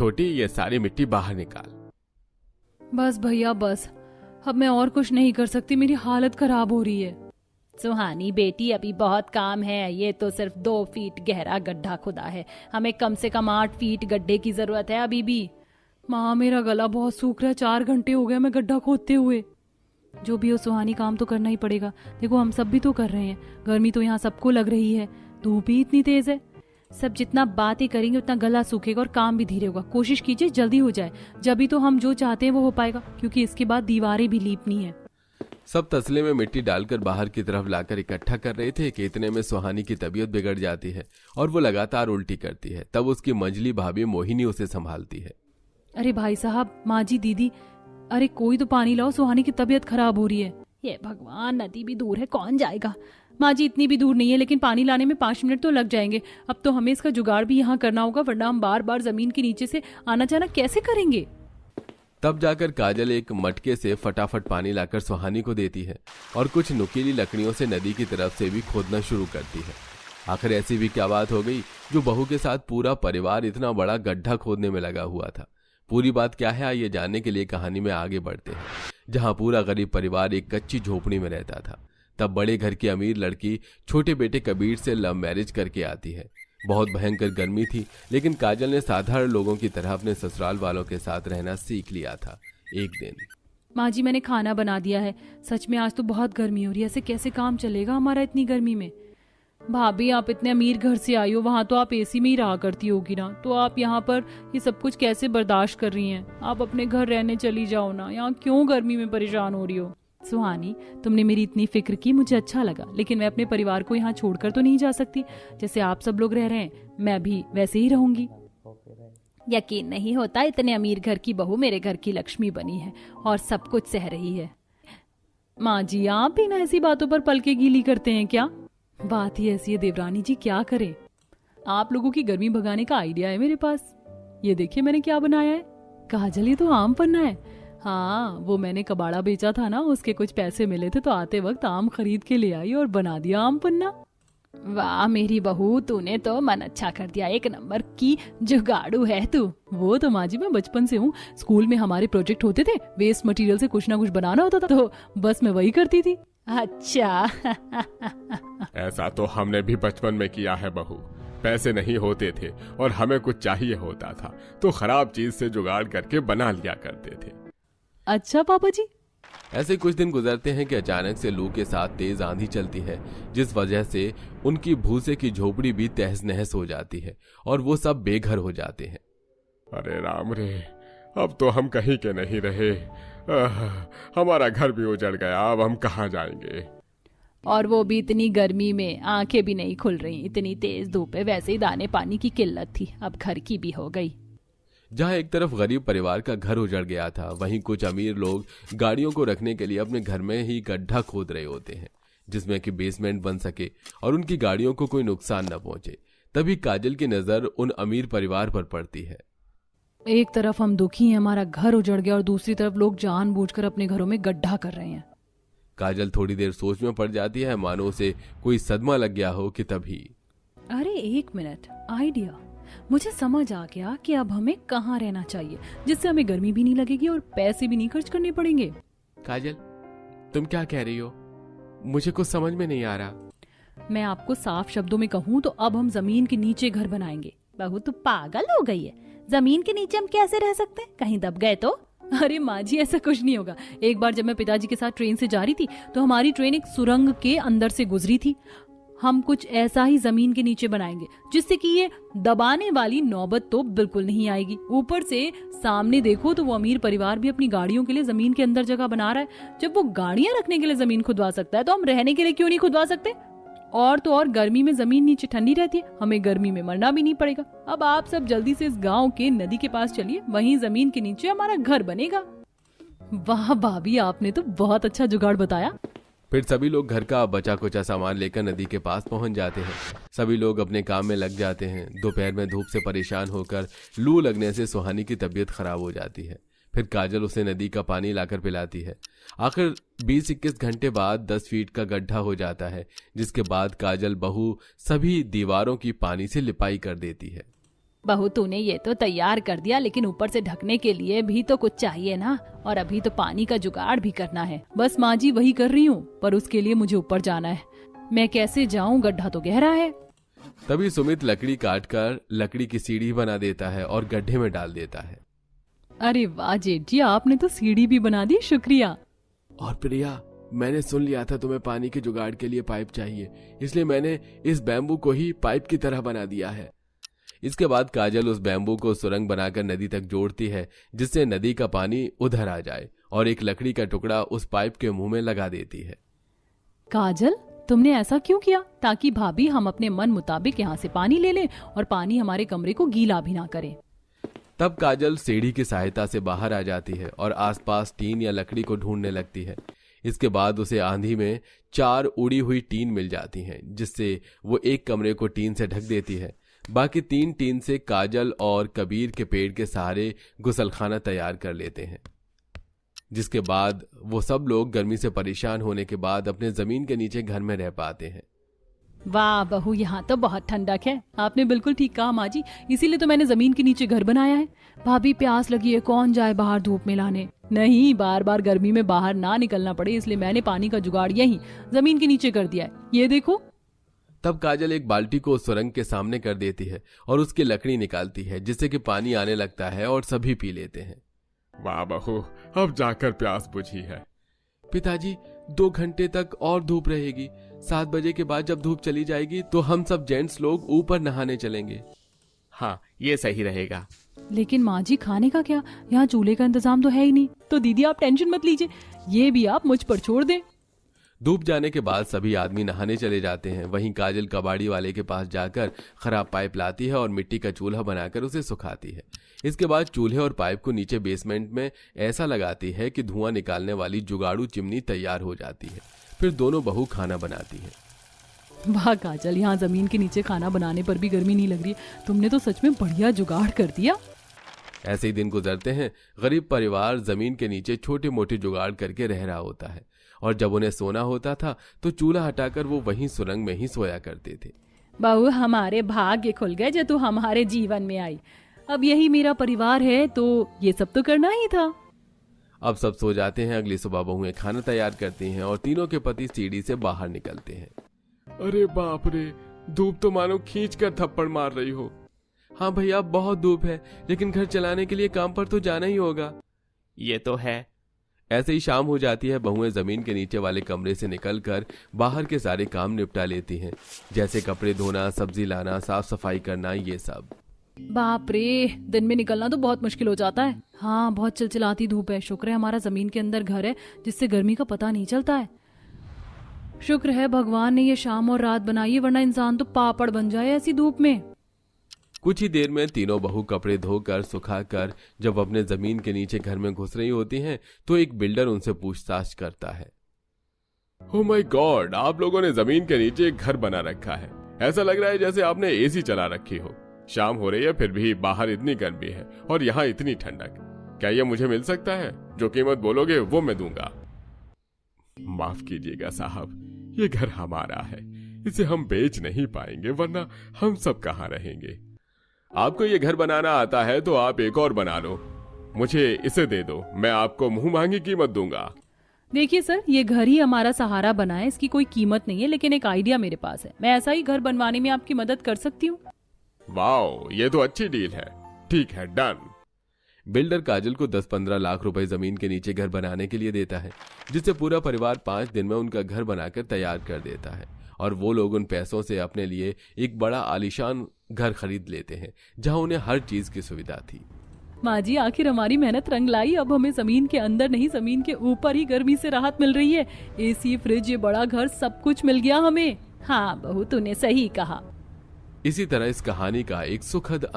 छोटी, ये सारी मिट्टी बाहर निकाल। बस भैया बस, अब मैं और कुछ नहीं कर सकती, मेरी हालत खराब हो रही है। सुहानी बेटी, अभी बहुत काम है। ये तो सिर्फ 2 फीट गहरा गड्ढा खुदा है, हमें कम से कम 8 फीट गड्ढे की जरूरत है अभी भी। माँ मेरा गला बहुत सूख रहा है, 4 घंटे हो गए मैं गड्ढा खोदते हुए। जो भी हो सुहानी, काम तो करना ही पड़ेगा। देखो हम सब भी तो कर रहे हैं, गर्मी तो यहाँ सबको लग रही है, धूप भी इतनी तेज है। सब जितना बातें करेंगे उतना गला सूखेगा और काम भी धीरे होगा। कोशिश कीजिए जल्दी हो जाए, जब तो हम जो चाहते हैं वो हो पाएगा, क्योंकि इसके बाद दीवारें भी लीपनी है। सब तसले में मिट्टी डालकर बाहर की तरफ लाकर इकट्ठा कर रहे थे कि इतने में सुहानी की तबीयत बिगड़ जाती है और वो लगातार उल्टी करती है। तब उसकी मंझली भाभी मोहिनी उसे संभालती है। अरे भाई साहब, माँ जी, दीदी, अरे कोई तो पानी लाओ, सुहानी की तबीयत खराब हो रही है। ये भगवान, नदी भी दूर है, कौन जाएगा। माँ जी इतनी भी दूर नहीं है, लेकिन पानी लाने में 5 मिनट तो लग जाएंगे। अब तो हमें इसका जुगाड़ भी यहाँ करना होगा, वरना हम बार बार जमीन के नीचे से आना जाना कैसे करेंगे। तब जाकर काजल एक मटके से फटाफट पानी लाकर सुहानी को देती है और कुछ नुकीली लकड़ियों से नदी की तरफ से भी खोदना शुरू करती है। आखिर ऐसी भी क्या बात हो गई जो बहू के साथ पूरा परिवार इतना बड़ा गड्ढा खोदने में लगा हुआ था। पूरी बात क्या है, आइए जानने के लिए कहानी में आगे बढ़ते हैं। जहां पूरा गरीब परिवार एक कच्ची झोपड़ी में रहता था, तब बड़े घर की अमीर लड़की छोटे बेटे कबीर से लव मैरिज करके आती है। बहुत भयंकर गर्मी थी, लेकिन काजल ने साधारण लोगों की तरह अपने ससुराल वालों के साथ रहना सीख लिया था। एक दिन, माँ जी मैंने खाना बना दिया है। सच में आज तो बहुत गर्मी हो रही है, ऐसे कैसे काम चलेगा हमारा इतनी गर्मी में। भाभी आप इतने अमीर घर से आई हो, वहाँ तो आप एसी में ही रहा करती होगी ना, तो आप यहाँ पर ये सब कुछ कैसे बर्दाश्त कर रही हैं। आप अपने घर रहने चली जाओ ना, यहाँ क्यों गर्मी में परेशान हो रही हो। सुहानी, तुमने मेरी इतनी फिक्र की, मुझे अच्छा लगा, लेकिन मैं अपने परिवार को यहाँ छोड़कर तो नहीं जा सकती। जैसे आप सब लोग रह रहे हैं, मैं भी वैसे ही रहूंगी। यकीन नहीं होता, इतने अमीर घर की बहू मेरे घर की लक्ष्मी बनी है और सब कुछ सह रही है। माँ जी आप भी ना ऐसी बातों पर पलके गीली करते हैं क्या। बात ही ऐसी है देवरानी जी, क्या करें। आप लोगों की गर्मी भगाने का आइडिया है मेरे पास। ये देखिए मैंने क्या बनाया है। काजल, ये तो आम पन्ना है। हाँ, वो मैंने कबाड़ा बेचा था ना, उसके कुछ पैसे मिले थे तो आते वक्त आम खरीद के ले आई और बना दिया आम पन्ना। वाह मेरी बहू, तूने तो मन अच्छा कर दिया, एक नंबर की जुगाड़ू है तू। वो तो माँ जी मैं बचपन से हूँ, स्कूल में हमारे प्रोजेक्ट होते थे, वेस्ट मटेरियल से कुछ ना कुछ बनाना होता था, तो बस मैं वही करती थी। अच्छा ऐसा तो हमने भी बचपन में किया है बहू। पैसे नहीं होते थे और हमें कुछ चाहिए होता था तो खराब चीज से जुगाड़ करके बना लिया करते थे। अच्छा पापा जी। ऐसे कुछ दिन गुजरते हैं कि अचानक से लू के साथ तेज आंधी चलती है, जिस वजह से उनकी भूसे की झोपड़ी भी तहस नहस हो जाती है और वो सब बेघर हो जाते हैं। अरे राम रे, अब तो हम कहीं के नहीं रहे। हमारा घर भी उजड़ गया, अब हम कहाँ जाएंगे। और वो भी इतनी गर्मी में, आंखें भी नहीं खुल रही, इतनी तेज धूप है, वैसे ही दाने पानी की किल्लत थी, अब घर की भी हो गई। जहाँ एक तरफ गरीब परिवार का घर उजड़ गया था, वहीं कुछ अमीर लोग गाड़ियों को रखने के लिए अपने घर में ही गड्ढा खोद रहे होते हैं, जिसमें कि बेसमेंट बन सके और उनकी गाड़ियों को कोई नुकसान न पहुंचे। तभी काजल की नजर उन अमीर परिवार पर पड़ती है। एक तरफ हम दुखी हैं, हमारा घर उजड़ गया, और दूसरी तरफ लोग जानबूझकर अपने घरों में गड्ढा कर रहे हैं। काजल थोड़ी देर सोच में पड़ जाती है, मानो उसे कोई सदमा लग गया हो कि तभी, अरे 1 मिनट, आइडिया। मुझे समझ आ गया कि अब हमें कहाँ रहना चाहिए, जिससे हमें गर्मी भी नहीं लगेगी और पैसे भी नहीं खर्च करने पड़ेंगे। काजल, तुम क्या कह रही हो? मुझे कुछ समझ में नहीं आ रहा। मैं आपको साफ शब्दों में कहूँ तो अब हम जमीन के नीचे घर बनाएंगे। बहू तू पागल हो गई है, जमीन के नीचे हम कैसे रह सकते हैं, कहीं दब गए तो? अरे माँ जी ऐसा कुछ नहीं होगा। एक बार जब मैं पिताजी के साथ ट्रेन से जा रही थी तो हमारी ट्रेन एक सुरंग के अंदर से गुजरी थी। हम कुछ ऐसा ही जमीन के नीचे बनाएंगे जिससे कि ये दबाने वाली नौबत तो बिल्कुल नहीं आएगी। ऊपर से सामने देखो तो वो अमीर परिवार भी अपनी गाड़ियों के लिए जमीन के अंदर जगह बना रहा है। जब वो गाड़ियां रखने के लिए जमीन खुदवा सकता है तो हम रहने के लिए क्यों नहीं खुदवा सकते? और तो और गर्मी में जमीन नीचे ठंडी रहती है, हमें गर्मी में मरना भी नहीं पड़ेगा। अब आप सब जल्दी से इस गांव के नदी के पास चलिए, वहीं जमीन के नीचे हमारा घर बनेगा। वाह भाभी, आपने तो बहुत अच्छा जुगाड़ बताया। फिर सभी लोग घर का बचा कुचा सामान लेकर नदी के पास पहुंच जाते हैं। सभी लोग अपने काम में लग जाते हैं। दोपहर में धूप से परेशान होकर लू लगने से सुहानी की तबीयत खराब हो जाती है। फिर काजल उसे नदी का पानी लाकर पिलाती है। आखिर 20-21 घंटे बाद 10 फीट का गड्ढा हो जाता है, जिसके बाद काजल बहू सभी दीवारों की पानी से लिपाई कर देती है। बहू तूने ये तो तैयार कर दिया, लेकिन ऊपर से ढकने के लिए भी तो कुछ चाहिए ना, और अभी तो पानी का जुगाड़ भी करना है। बस माँ जी वही कर रही हूँ, पर उसके लिए मुझे ऊपर जाना है। मैं कैसे जाऊँ, गड्ढा तो गहरा है। तभी सुमित लकड़ी काटकर लकड़ी की सीढ़ी बना देता है और गड्ढे में डाल देता है। अरे वाह जेठ जी, आपने तो सीढ़ी भी बना दी, शुक्रिया। और प्रिया, मैंने सुन लिया था तुम्हें पानी के जुगाड़ के लिए पाइप चाहिए, इसलिए मैंने इस बैम्बू को ही पाइप की तरह बना दिया है। इसके बाद काजल उस बैम्बू को सुरंग बनाकर नदी तक जोड़ती है, जिससे नदी का पानी उधर आ जाए, और एक लकड़ी का टुकड़ा उस पाइप के मुंह में लगा देती है। काजल, तुमने ऐसा क्यों किया? ताकि भाभी हम अपने मन मुताबिक यहाँ से पानी ले लें और पानी हमारे कमरे को गीला भी ना करे। तब काजल सीढ़ी की सहायता से बाहर आ जाती है और आसपास टीन या लकड़ी को ढूंढने लगती है। इसके बाद उसे आंधी में 4 उड़ी हुई टीन मिल जाती हैं, जिससे वो एक कमरे को टीन से ढक देती है। बाकी 3 टीन से काजल और कबीर के पेड़ के सहारे गुसलखाना तैयार कर लेते हैं, जिसके बाद वो सब लोग गर्मी से परेशान होने के बाद अपने जमीन के नीचे घर में रह पाते हैं। वाह बहू, यहाँ तो बहुत ठंडक है। आपने बिल्कुल ठीक कहा माँ जी, इसीलिए तो मैंने जमीन के नीचे घर बनाया है। भाभी प्यास लगी है, कौन जाए बाहर धूप में लाने। नहीं, बार बार गर्मी में बाहर ना निकलना पड़े, इसलिए मैंने पानी का जुगाड़ यहीं जमीन के नीचे कर दिया है। ये देखो। तब काजल एक बाल्टी को सुरंग के सामने कर देती है और उसकी लकड़ी निकालती है, जिससे कि पानी आने लगता है और सभी पी लेते हैं। वाह बहू, अब जाकर प्यास बुझी है। पिताजी, 2 घंटे तक और धूप रहेगी। 7 बजे के बाद जब धूप चली जाएगी तो हम सब जेंट्स लोग ऊपर नहाने चलेंगे। हाँ, ये सही रहेगा। लेकिन माँ जी, खाने का क्या? यहाँ चूल्हे का इंतजाम तो है ही नहीं। तो दीदी आप टेंशन मत लीजिए, ये भी आप मुझ पर छोड़ दें। धूप जाने के बाद सभी आदमी नहाने चले जाते हैं। वहीं काजल कबाड़ी वाले के पास जाकर खराब पाइप लाती है और मिट्टी का चूल्हा बनाकर उसे सुखाती है। इसके बाद चूल्हे और पाइप को नीचे बेसमेंट में ऐसा लगाती है कि धुआं निकालने वाली जुगाड़ू चिमनी तैयार हो जाती है। फिर दोनों बहू खाना बनाती है। वाह काजल, यहाँ जमीन के नीचे खाना बनाने पर भी गर्मी नहीं लग रही। तुमने तो सच में बढ़िया जुगाड़ कर दिया। ऐसे ही दिन गुजरते हैं। गरीब परिवार जमीन के नीचे छोटे मोटे जुगाड़ करके रह रहा होता है, और जब उन्हें सोना होता था तो चूल्हा हटाकर वो वहीं सुरंग में ही सोया करते थे। बहू, हमारे भाग्य खुल गए जो तू हमारे जीवन में आई। अब यही मेरा परिवार है, तो ये सब तो करना ही था। अब सब सो जाते हैं। अगली सुबह बहुएं खाना तैयार करती हैं और तीनों के पति सीढ़ी से बाहर निकलते हैं। अरे बाप रे, धूप तो मानो खींच कर थप्पड़ मार रही हो। हाँ भैया, बहुत धूप है, लेकिन घर चलाने के लिए काम पर तो जाना ही होगा। ये तो है। ऐसे ही शाम हो जाती है। बहुएं जमीन के नीचे वाले कमरे से निकलकर बाहर के सारे काम निपटा लेती हैं, जैसे कपड़े धोना, सब्जी लाना, साफ सफाई करना, ये सब। बाप रे, दिन में निकलना तो बहुत मुश्किल हो जाता है। हाँ, बहुत चिलचिलाती धूप है। शुक्र है हमारा जमीन के अंदर घर है, जिससे गर्मी का पता नहीं चलता है। शुक्र है भगवान ने ये शाम और रात बनाई है, वरना इंसान तो पापड़ बन जाए ऐसी धूप में। कुछ ही देर में तीनों बहू कपड़े धोकर सुखाकर जब अपने जमीन के नीचे घर में घुस रही होती हैं, तो एक बिल्डर उनसे पूछताछ करता है। ओह माय गॉड, आप लोगों ने जमीन के नीचे एक घर बना रखा है। ऐसा लग रहा है जैसे आपने एसी चला रखी हो। शाम हो रही है, फिर भी बाहर इतनी गर्मी है और यहाँ इतनी ठंडक। क्या ये मुझे मिल सकता है? जो कीमत बोलोगे वो मैं दूंगा। माफ कीजिएगा साहब, ये घर हमारा है, इसे हम बेच नहीं पाएंगे, वरना हम सब कहाँ रहेंगे। आपको ये घर बनाना आता है तो आप एक और बना लो, मुझे इसे दे दो, मैं आपको मुंह मांगी कीमत दूंगा। देखिए सर, ये घर ही हमारा सहारा बना है, इसकी कोई कीमत नहीं है, लेकिन एक आइडिया मेरे पास है। मैं ऐसा ही घर बनवाने में आपकी मदद कर सकती हूँ। वाओ, ये तो अच्छी डील है। ठीक है, डन। बिल्डर काजल को 10-15 लाख रुपए जमीन के नीचे घर बनाने के लिए देता है, जिससे पूरा परिवार 5 दिन में उनका घर बनाकर तैयार कर देता है, और वो लोग उन पैसों से अपने लिए एक बड़ा आलीशान घर खरीद लेते हैं, जहां उन्हें हर चीज की सुविधा थी। माँ जी, आखिर हमारी मेहनत रंग लाई। अब हमें जमीन के अंदर नहीं, जमीन के ऊपर ही गर्मी से राहत मिल रही है। एसी, फ्रिज, ये बड़ा घर, सब कुछ मिल गया हमें। हाँ बहू, तूने सही कहा। इसी तरह इस कहानी का एक सुखद